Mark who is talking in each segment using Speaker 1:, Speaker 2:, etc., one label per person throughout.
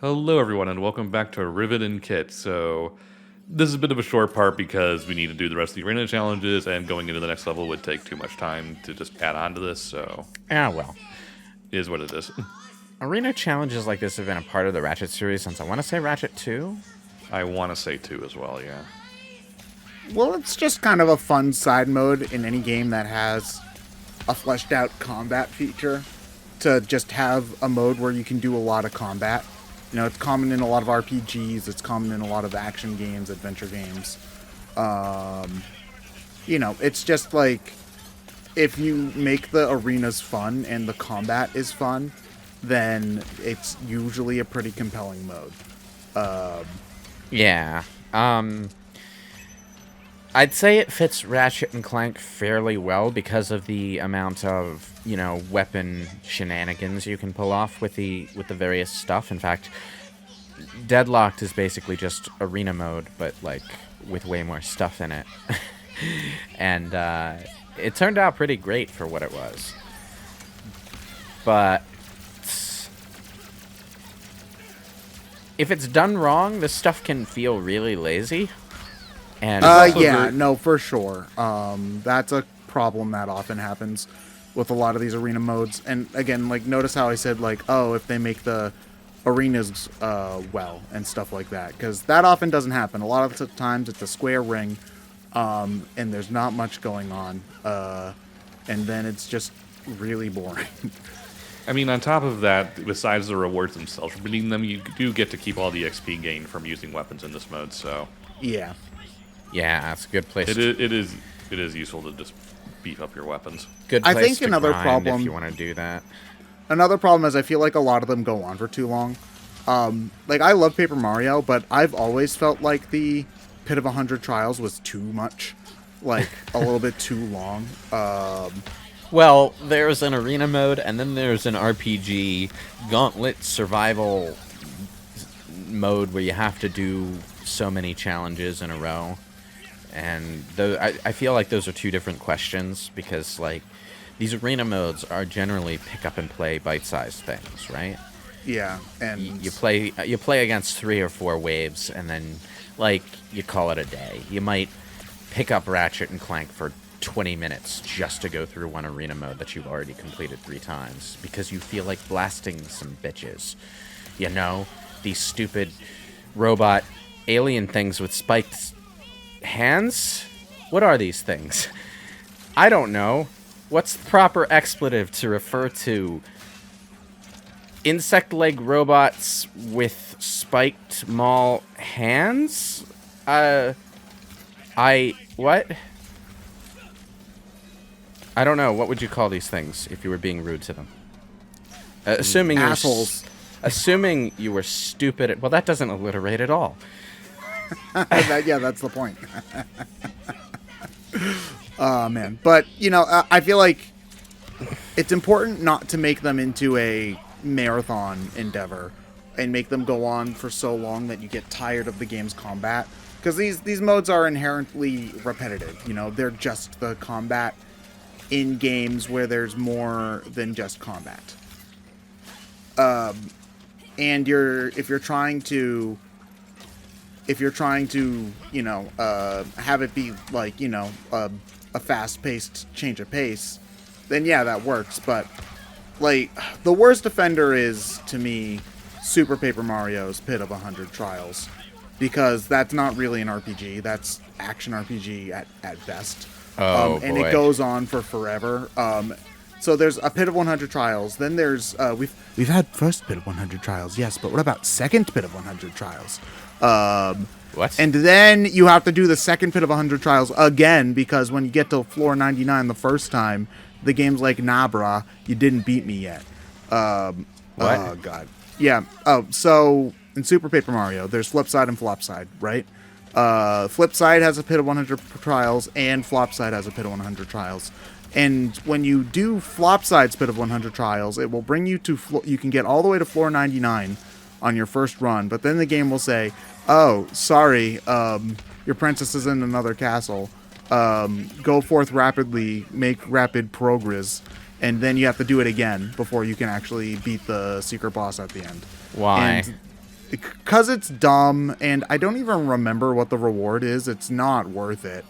Speaker 1: Hello, everyone, and welcome back to Rivet and Kit. So, this is a bit of a short part because we need to do the rest of the arena challenges, and going into the next level would take too much time to just add on to this. So,
Speaker 2: Well.
Speaker 1: it is what it is.
Speaker 2: Arena challenges like this have been a part of the Ratchet series since I want to say Ratchet 2.
Speaker 1: I want to say two as well, yeah.
Speaker 3: Well, it's just kind of a fun side mode in any game that has a fleshed out combat feature to just have a mode where you can do a lot of combat. You know, it's common in a lot of RPGs, it's common in a lot of action games, adventure games. It's just like if you make the arenas fun and the combat is fun, then it's usually a pretty compelling mode.
Speaker 2: Yeah. I'd say it fits Ratchet and Clank fairly well because of the amount of, weapon shenanigans you can pull off with the various stuff. In fact, Deadlocked is basically just arena mode, but like with way more stuff in it. And it turned out pretty great for what it was. But if it's done wrong, this stuff can feel really lazy. And
Speaker 3: no, for sure. That's a problem that often happens with a lot of these arena modes. And again, like, notice how I said, like, oh, if they make the arenas well and stuff like that, because that often doesn't happen. A lot of the times it's a square ring, and there's not much going on, and then it's just really boring.
Speaker 1: I mean, on top of that, besides the rewards themselves for beating them, you do get to keep all the XP gained from using weapons in this mode, so...
Speaker 3: Yeah.
Speaker 2: Yeah, that's a good place.
Speaker 1: It is useful to just beef up your weapons.
Speaker 2: Good place
Speaker 3: I think
Speaker 2: to
Speaker 3: another
Speaker 2: grind
Speaker 3: problem
Speaker 2: if you want to do that.
Speaker 3: Another problem is I feel like a lot of them go on for too long. Like, I love Paper Mario, but I've always felt like the Pit of 100 Trials was too much. Like, a little bit too long.
Speaker 2: Well, there's an arena mode, and then there's an RPG gauntlet survival mode where you have to do so many challenges in a row. And I feel like those are two different questions, because, like, these arena modes are generally pick-up-and-play bite-sized things, right?
Speaker 3: Yeah, and...
Speaker 2: You play against 3 or 4 waves, and then, like, you call it a day. You might pick up Ratchet and Clank for 20 minutes just to go through one arena mode that you've already completed 3 times, because you feel like blasting some bitches. You know? These stupid robot alien things with spiked hands? What are these things? I don't know. What's the proper expletive to refer to insect leg robots with spiked maul hands? What? I don't know. What would you call these things if you were being rude to them? Assuming
Speaker 3: assholes.
Speaker 2: Assuming you were stupid. Well, that doesn't alliterate at all.
Speaker 3: That's the point. Oh, man. But, I feel like it's important not to make them into a marathon endeavor and make them go on for so long that you get tired of the game's combat. Because these modes are inherently repetitive. They're just the combat in games where there's more than just combat. And if you're trying to have it be like, a fast-paced change of pace, then yeah, that works. But, like, the worst offender is, to me, Super Paper Mario's Pit of 100 Trials, because that's not really an RPG. That's action RPG at best. And
Speaker 2: boy.
Speaker 3: It goes on for forever. So there's a Pit of 100 Trials. Then there's we've had first Pit of 100 Trials, yes, but what about second Pit of 100 Trials?
Speaker 2: What?
Speaker 3: And then you have to do the second Pit of 100 Trials again, because when you get to floor 99 the first time, the game's like, nah, brah, you didn't beat me yet.
Speaker 2: What?
Speaker 3: Oh, God. Yeah. Oh, so in Super Paper Mario, there's Flip Side and Flop Side, right? Flip Side has a Pit of 100 Trials, and Flop Side has a Pit of 100 Trials. And when you do Flop Side's Pit of 100 Trials, it will bring you to... you can get all the way to floor 99 on your first run, but then the game will say, oh, sorry, your princess is in another castle. Go forth rapidly, make rapid progress, and then you have to do it again before you can actually beat the secret boss at the end.
Speaker 2: Why?
Speaker 3: And because it's dumb, and I don't even remember what the reward is. It's not worth it.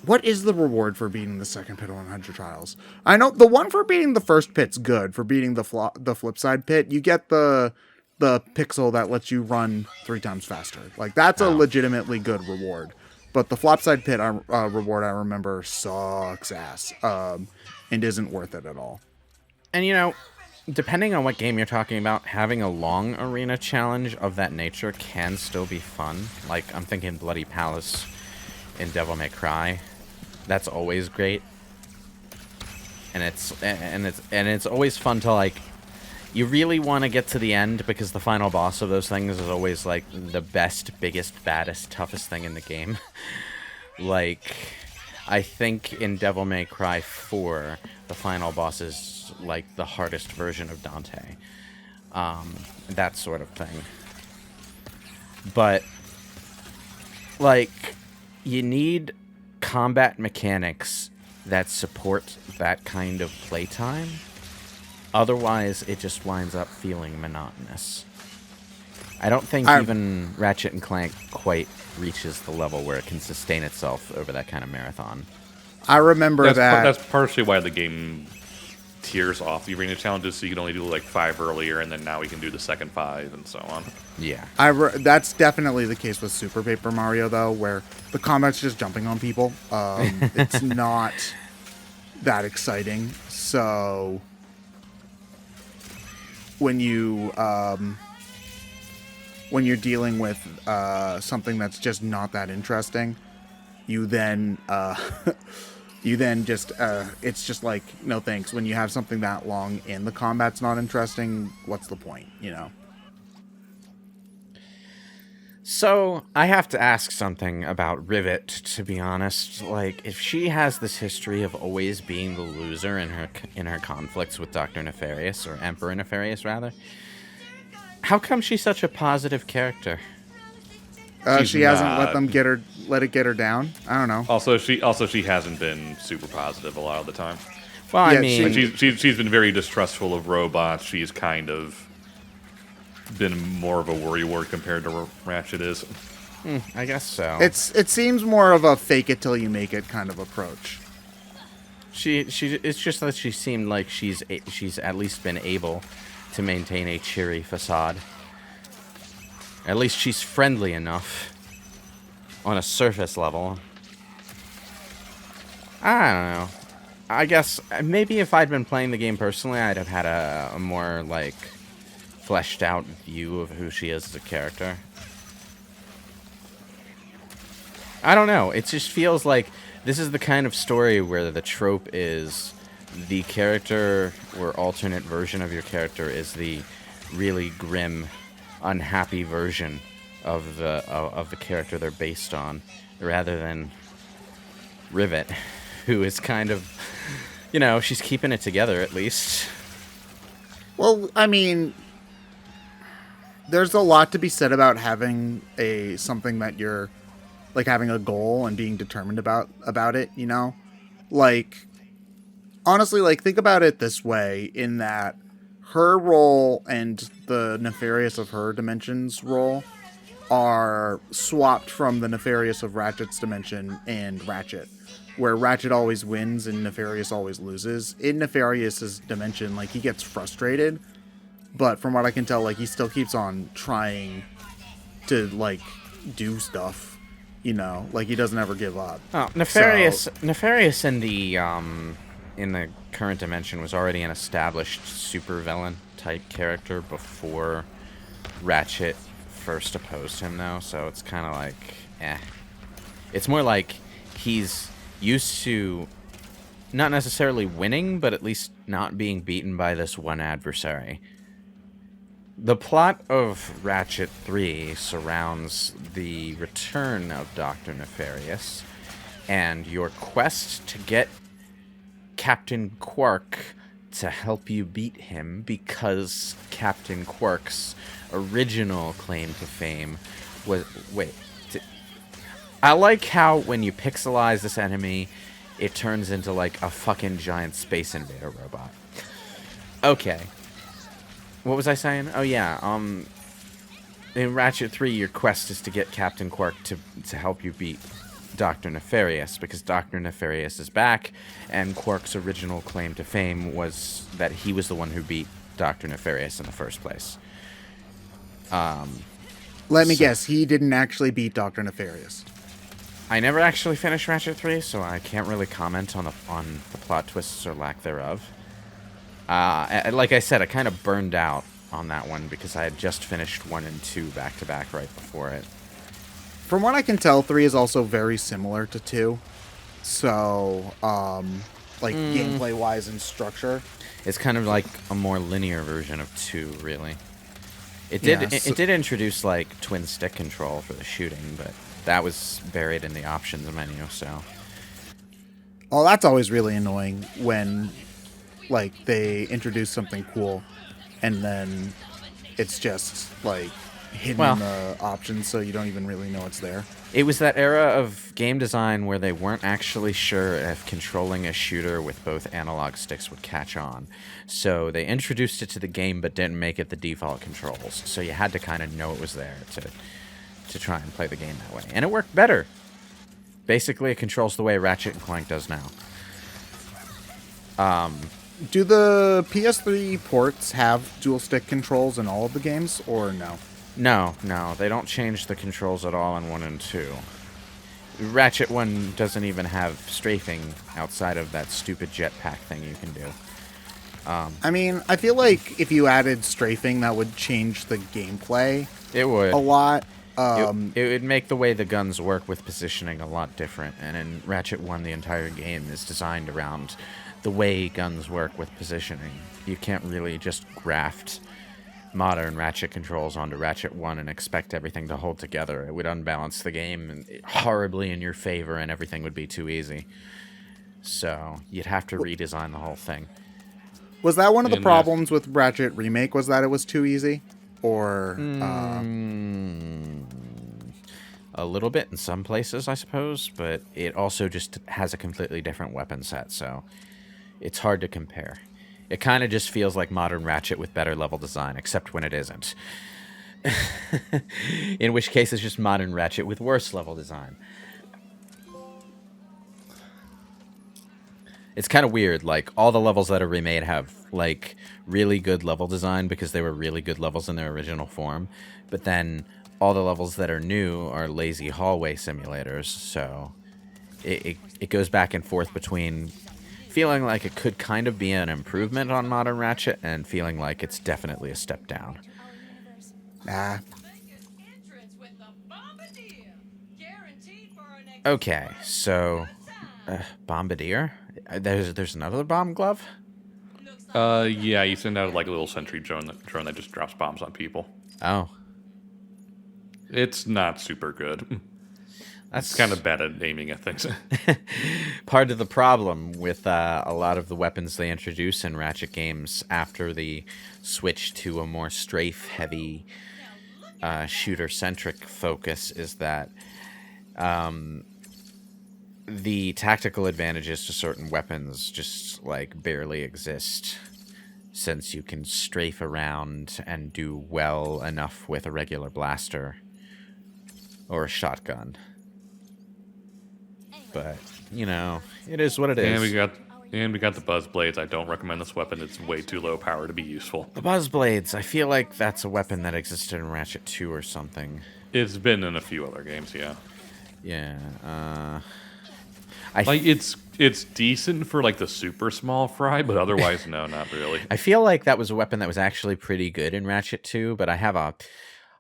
Speaker 3: What is the reward for beating the second pit of 100 trials? I know the one for beating the first pit's good. For beating the flip side pit, you get the pixel that lets you run 3 times faster. Like, that's a legitimately good reward. But the flopside pit reward, I remember, sucks ass and isn't worth it at all.
Speaker 2: And, you know, depending on what game you're talking about, having a long arena challenge of that nature can still be fun. Like, I'm thinking Bloody Palace in Devil May Cry. That's always great. And it's always fun to, like, you really want to get to the end because the final boss of those things is always, like, the best, biggest, baddest, toughest thing in the game. Like, I think in Devil May Cry 4, the final boss is, like, the hardest version of Dante. That sort of thing. But, like, you need combat mechanics that support that kind of playtime. Otherwise, it just winds up feeling monotonous. I don't think even Ratchet and Clank quite reaches the level where it can sustain itself over that kind of marathon.
Speaker 3: I remember
Speaker 1: That's partially why the game tiers off the arena challenges, so you can only do like 5 earlier, and then now we can do the second 5, and so on.
Speaker 2: Yeah.
Speaker 3: That's definitely the case with Super Paper Mario, though, where the combat's just jumping on people. It's not that exciting. So when you're dealing with something that's just not that interesting, you then just it's just like, no thanks. When you have something that long and the combat's not interesting, what's the point, you know?
Speaker 2: So, I have to ask something about Rivet, to be honest. Like, if she has this history of always being the loser in her conflicts with Dr. Nefarious, or Emperor Nefarious, rather, how come she's such a positive character?
Speaker 3: She hasn't let it get her down. I don't know.
Speaker 1: Also, she hasn't been super positive a lot of the time.
Speaker 2: Well,
Speaker 3: Yeah,
Speaker 2: I mean,
Speaker 1: Like she's been very distrustful of robots. She's kind of been more of a worrywart compared to Ratchet is.
Speaker 2: I guess so.
Speaker 3: It seems more of a fake it till you make it kind of approach.
Speaker 2: It's just that she seemed like she's at least been able to maintain a cheery facade. At least she's friendly enough on a surface level. I don't know. I guess maybe if I'd been playing the game personally, I'd have had a more, like, fleshed out view of who she is as a character. I don't know. It just feels like this is the kind of story where the trope is the character or alternate version of your character is the really grim, unhappy version of the character they're based on, rather than Rivet, who is kind of, you know, she's keeping it together at least.
Speaker 3: Well, I mean, there's a lot to be said about having something that you're, like, having a goal and being determined about it, you know? Like, honestly, like, think about it this way, in that her role and the Nefarious of her dimension's role are swapped from the Nefarious of Ratchet's dimension and Ratchet, where Ratchet always wins and Nefarious always loses. In Nefarious's dimension, like, he gets frustrated, but from what I can tell, like, he still keeps on trying to, like, do stuff, you know? Like, he doesn't ever give up.
Speaker 2: Oh, Nefarious in the current dimension was already an established supervillain type character before Ratchet first opposed him, though, so it's kind of like, eh. It's more like he's used to not necessarily winning, but at least not being beaten by this one adversary. The plot of Ratchet 3 surrounds the return of Dr. Nefarious and your quest to get Captain Quark to help you beat him, because Captain Quark's original claim to fame was... I like how when you pixelize this enemy, it turns into, like, a fucking giant Space Invader robot. Okay. What was I saying? Oh yeah. In Ratchet 3, your quest is to get Captain Quark to help you beat Dr. Nefarious, because Dr. Nefarious is back, and Quark's original claim to fame was that he was the one who beat Dr. Nefarious in the first place.
Speaker 3: Let me guess, he didn't actually beat Dr. Nefarious.
Speaker 2: I never actually finished Ratchet 3, so I can't really comment on the plot twists or lack thereof. Like I said, I kind of burned out on that one because I had just finished 1 and 2 back to back right before it.
Speaker 3: From what I can tell, 3 is also very similar to 2. So, gameplay-wise and structure.
Speaker 2: It's kind of like a more linear version of 2, really. It did introduce like twin stick control for the shooting, but that was buried in the options menu, so.
Speaker 3: Oh, that's always really annoying when like they introduce something cool and then it's just like hidden in the options, so you don't even really know it's there.
Speaker 2: It was that era of game design where they weren't actually sure if controlling a shooter with both analog sticks would catch on. So they introduced it to the game but didn't make it the default controls. So you had to kind of know it was there to try and play the game that way. And it worked better. Basically, it controls the way Ratchet and Clank does now.
Speaker 3: Do the PS3 ports have dual stick controls in all of the games, or no?
Speaker 2: No, they don't change the controls at all in 1 and 2. Ratchet 1 doesn't even have strafing outside of that stupid jetpack thing you can do.
Speaker 3: I mean, I feel like if you added strafing, that would change the gameplay.
Speaker 2: It would.
Speaker 3: A lot.
Speaker 2: It would make the way the guns work with positioning a lot different. And in Ratchet 1, the entire game is designed around the way guns work with positioning. You can't really just graft modern Ratchet controls onto Ratchet 1 and expect everything to hold together. It would unbalance the game horribly in your favor, and everything would be too easy. So you'd have to redesign the whole thing.
Speaker 3: Was that one of the problems with Ratchet Remake? Was that it was too easy? Or
Speaker 2: a little bit in some places, I suppose, but it also just has a completely different weapon set, so it's hard to compare. It kind of just feels like modern Ratchet with better level design, except when it isn't. In which case, it's just modern Ratchet with worse level design. It's kind of weird. Like, all the levels that are remade have, like, really good level design because they were really good levels in their original form. But then all the levels that are new are lazy hallway simulators, so it goes back and forth between feeling like it could kind of be an improvement on modern Ratchet and feeling like it's definitely a step down. Okay, so Bombardier? There's another bomb glove?
Speaker 1: Yeah, you send out like a little sentry drone that just drops bombs on people.
Speaker 2: Oh.
Speaker 1: It's not super good. That's kind of bad at aiming at things.
Speaker 2: Part of the problem with a lot of the weapons they introduce in Ratchet games after the switch to a more strafe-heavy shooter-centric focus is that the tactical advantages to certain weapons just, like, barely exist, since you can strafe around and do well enough with a regular blaster or a shotgun. But, you know, it is what it is.
Speaker 1: And we got the Buzz Blades. I don't recommend this weapon. It's way too low power to be useful.
Speaker 2: The Buzz Blades, I feel like that's a weapon that existed in Ratchet 2 or something.
Speaker 1: It's been in a few other games, yeah.
Speaker 2: Yeah,
Speaker 1: it's decent for like the super small fry, but otherwise, no, not really.
Speaker 2: I feel like that was a weapon that was actually pretty good in Ratchet 2, but I have a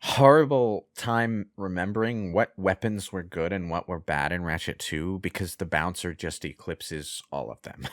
Speaker 2: horrible time remembering what weapons were good and what were bad in Ratchet 2 because the bouncer just eclipses all of them.